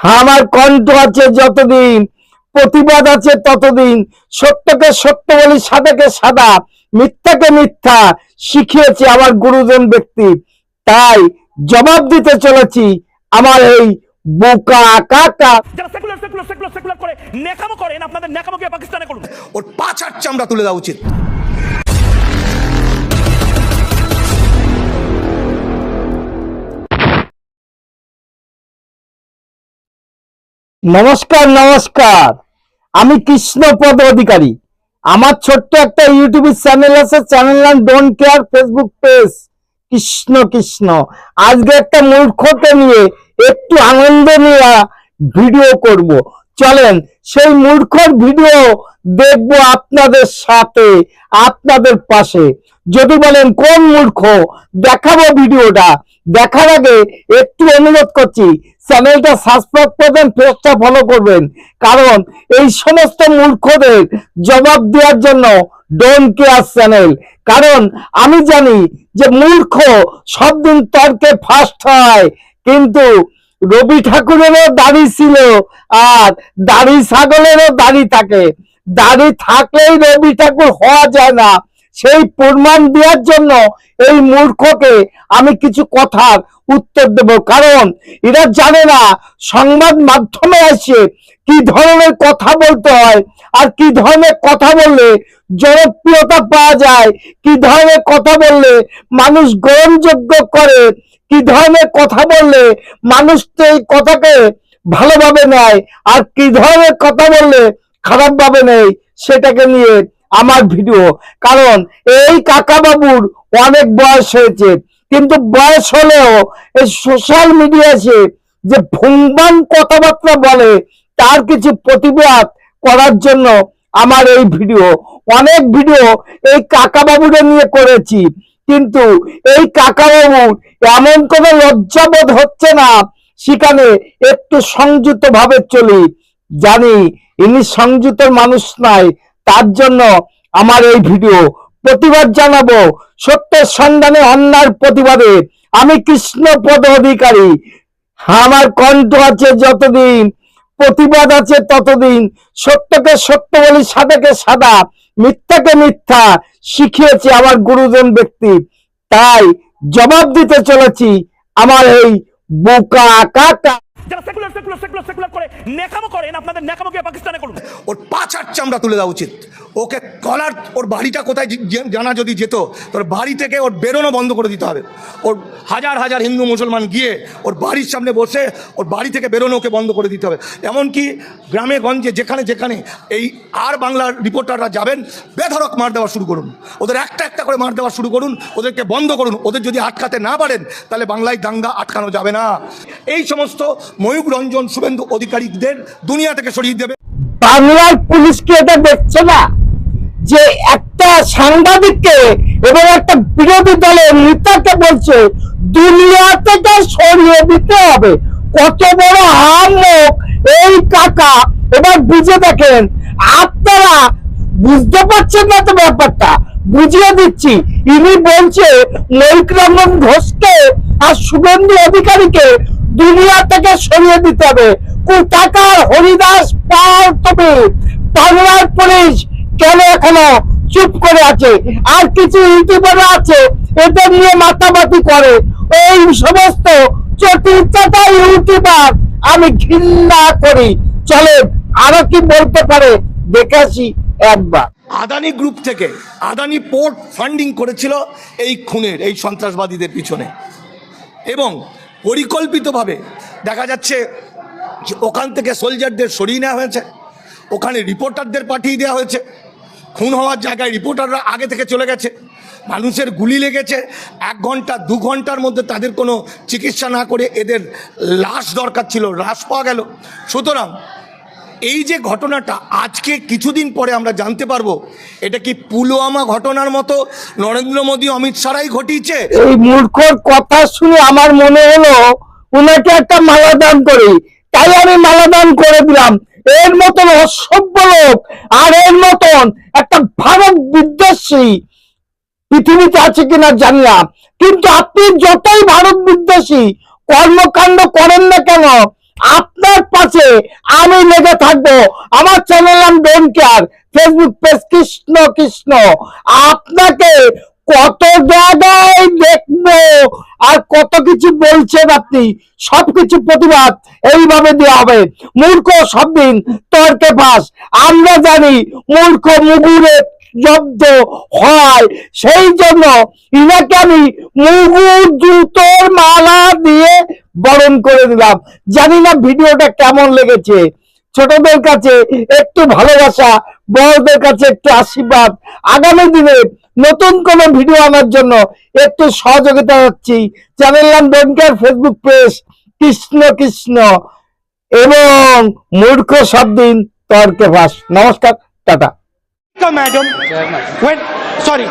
আমার কণ্ঠ আছে যতদিন, প্রতিবাদ আছে ততদিন। সত্যকে সত্য বলি, সাদাকে সাদা, মিথ্যাকে মিথ্যা শিখিয়েছে আমার গুরুজন ব্যক্তি। তাই জবাব দিতে চলেছি আমার এই বোকা কাকা। যারা সেকুলার সেকুলার সেকুলার সেকুলার করে নেকামো করেন, আপনাদের নেকামোকে পাকিস্তানে করুন। ওর পাছার চামড়া তুলে দেওয়া উচিত। নমস্কার নমস্কার, আমি কৃষ্ণপদ অধিকারী। আমার ছোট্ট একটা ইউটিউব চ্যানেল আছে, চ্যানেল নাম don't care, Facebook page Krishna Krishna. আজকে একটা মূর্খকে নিয়ে একটু আনন্দ নিয়ে ভিডিও করব। চলেন সেই মূর্খর ভিডিও দেখবো আপনাদের সাথে, আপনাদের পাশে। যদি বলেন কোন মূর্খ, দেখাবো ভিডিওটা। দেখার আগে একটু অনুরোধ করছি, চ্যানেলটা সাবস্ক্রাইব করবেন, পেজটা ফলো করবেন, কারণ এই সমস্ত মূর্খদের জবাব দেওয়ার জন্য ডোন্ট কেয়ার চ্যানেল। কারণ আমি জানি যে মূর্খ সব দিন তর্কে ফার্স্ট হয়, কিন্তু রবি ঠাকুরেরও দাড়ি ছিল, আর দাড়ি ছাগলেরও দাড়ি থাকে। দাড়ি থাকলেই রবি ঠাকুর হওয়া যায় না। সেই প্রমাণ দেওয়ার জন্য এই মূর্খকে আমি কিছু কথার উত্তর দেব। কারণ এরা জানে না সংবাদ মাধ্যমে এসে কি ধরনের কথা বলতে হয়, আর কি ধরনের কথা বললে জনপ্রিয়তা পাওয়া যায়, কি ধরনের কথা বললে মানুষ গ্রহণযোগ্য করে, কি ধরনের কথা বললে মানুষ তো এই কথাকে ভালোভাবে নেয়, আর কি ধরনের কথা বললে খারাপ ভাবে নেয়, সেটাকে নিয়ে আমার ভিডিও। কারণ এই কাকা বাবুর অনেক বয়স হয়েছে, কিন্তু বয়স হলেও এই সোশ্যাল মিডিয়াতে যে ভুংবান কথাবার্তা বলে, তার কিছু প্রতিবাদ করার জন্য আমার এই ভিডিও। অনেক ভিডিও এই কাকা বাবুকে নিয়ে করেছি, কিন্তু এই কাকা বাবুর এমন কোনো লজ্জাবোধ হচ্ছে না, সেখানে একটু সংযত ভাবে চলি। জানি ইনি সংযত মানুষ নাই, তার জন্য আমার এই ভিডিও। প্রতিবাদ জানাবো সত্যের সন্ধানে, অন্যায়ের প্রতিবাদে। আমি কৃষ্ণপদ অধিকারী, আমার কণ্ঠ আছে যতদিন, প্রতিবাদ আছে ততদিন। সত্যকে সত্য বলি, সাদাকে সাদা, মিথ্যাকে মিথ্যা শিখিয়েছে আমার গুরুজন ব্যক্তি। তাই জবাব দিতে চলেছি আমার এই বোকা কাকা। যারা সেকুলার সেকুলার সেকুলার সেকুলার করে নেকামো করেন, আপনাদের নেকামোকে পাকিস্তানে করুন। ওর পাছার চামড়া তুলে দেওয়া উচিত। ওকে কলার, ওর বাড়িটা কোথায় জানা যদি যেত, তোর বাড়ি থেকে ওর বেরোনো বন্ধ করে দিতে হবে। ওর হাজার হাজার হিন্দু মুসলমান গিয়ে ওর বাড়ির সামনে বসে ওর বাড়ি থেকে বেরোনো ওকে বন্ধ করে দিতে হবে। এমনকি গ্রামে গঞ্জে যেখানে যেখানে এই আর বাংলার রিপোর্টাররা যাবেন, বেধড়ক মার দেওয়া শুরু করুন, ওদের একটা একটা করে মার দেওয়া শুরু করুন, ওদেরকে বন্ধ করুন। ওদের যদি আটকাতে না পারেন, তাহলে বাংলায় দাঙ্গা আটকানো যাবে না। এই সমস্ত ময়ূক রঞ্জন, শুভেন্দু অধিকারীদের দুনিয়া থেকে সরিয়ে দেবে। বাংলার পুলিশকে এটা দেখছে না যে একটা সাংবাদিককে এবং একটা বিরোধী দলের নেতাকে বলছে দুনিয়া থেকে সরিয়ে দিতে হবে? কত বড় হামক এই কাকা! এবার বুঝে দেখেন আপনারা, বুঝতে পারছেন না তো ব্যাপারটা, বুঝিয়ে দিচ্ছি। ইনি বলছে ময়ূক রঞ্জন ঘোষকে আর শুভেন্দু অধিকারীকে দুনিয়া থেকে সরিয়ে দিতে হবে। কোথাকার হরিদাস পাল তুমি? বাংলার পুলিশ কেন এখনো চুপ করে আছে? আর কিছু ইউটিউবার আছে, এদের নিয়ে মাতামাতি করে। এই সমস্ত চটিচাটা ইউটিউবার আমি ঘৃণা করি। চলে আরো কি বলতে পারে দেখেছি একবার। আদানি গ্রুপ থেকে আদানি পোর্ট ফান্ডিং করেছিল এই খুনের, এই সন্ত্রাসবাদীদের পিছনে, এবং পরিকল্পিতভাবে দেখা যাচ্ছে যে ওখান থেকে সোলজারদের সরিয়ে নেওয়া হয়েছে, ওখানে রিপোর্টারদের পাঠিয়ে দেওয়া হয়েছে। খুন হওয়ার জায়গায় রিপোর্টাররা আগে থেকে চলে গেছে, মানুষের গুলি লেগেছে, 1 ঘন্টা 2 ঘন্টার মধ্যে তাদের কোনো চিকিৎসা না করে এদের লাশ দরকার ছিল, লাশ পাওয়া গেল। সুতরাং এই যে ঘটনাটা আজকে কিছুদিন পরে আমরা জানতে পারবো এটা কি পুলওয়ামা ঘটনার মতো নরেন্দ্র মোদী অমিত শাহরাই ঘটিয়েছে। এই মূর্খর কথা শুনে আমার মনে হলো উনাকে একটা মালা দান করি, তাই আমি মালা দান করে দিলাম। এর মতন অসভ্য লোক আর এর মতন একটা ভারত বিদ্বেষী পৃথিবীতে আছে কিনা জানি না, কিন্তু আপনি যতই ভারত বিদ্বেষী কর্মকাণ্ড করেন না কেন, আপনার পাশে আমি লেগে থাকবো। আমার চ্যানেল নাম don't care, Facebook page Krishna Krishna. আপনাকে কত জায়গায় দেখবো আর কত কিছু বলছেন আপনি, সবকিছু প্রতিবাদ এইভাবে দেওয়া হবে। মূর্খ সব দিন তর্কে ফাঁস। আমরা জানি মূর্খ মুগুরে জব্দ হয়, সেই জন্য ইনাকে আমি মুগুর জুতোর মালা দিয়ে বরণ করে দিলাম। জানি না ভিডিওটা কেমন লেগেছে। ছোটদের কাছে একটু ভালোবাসা, বড়দের কাছে একটু আশীর্বাদ। আগামী দিনে নতুন কোনো ভিডিও আনার জন্য একটু সহযোগিতা যাচ্ছি। চ্যানেল নাম don't care, Facebook page Krishna Krishna এবং মূর্খ সব দিন তর্কে ফাঁস। নমস্কার, টাটা। Madam, when sorry.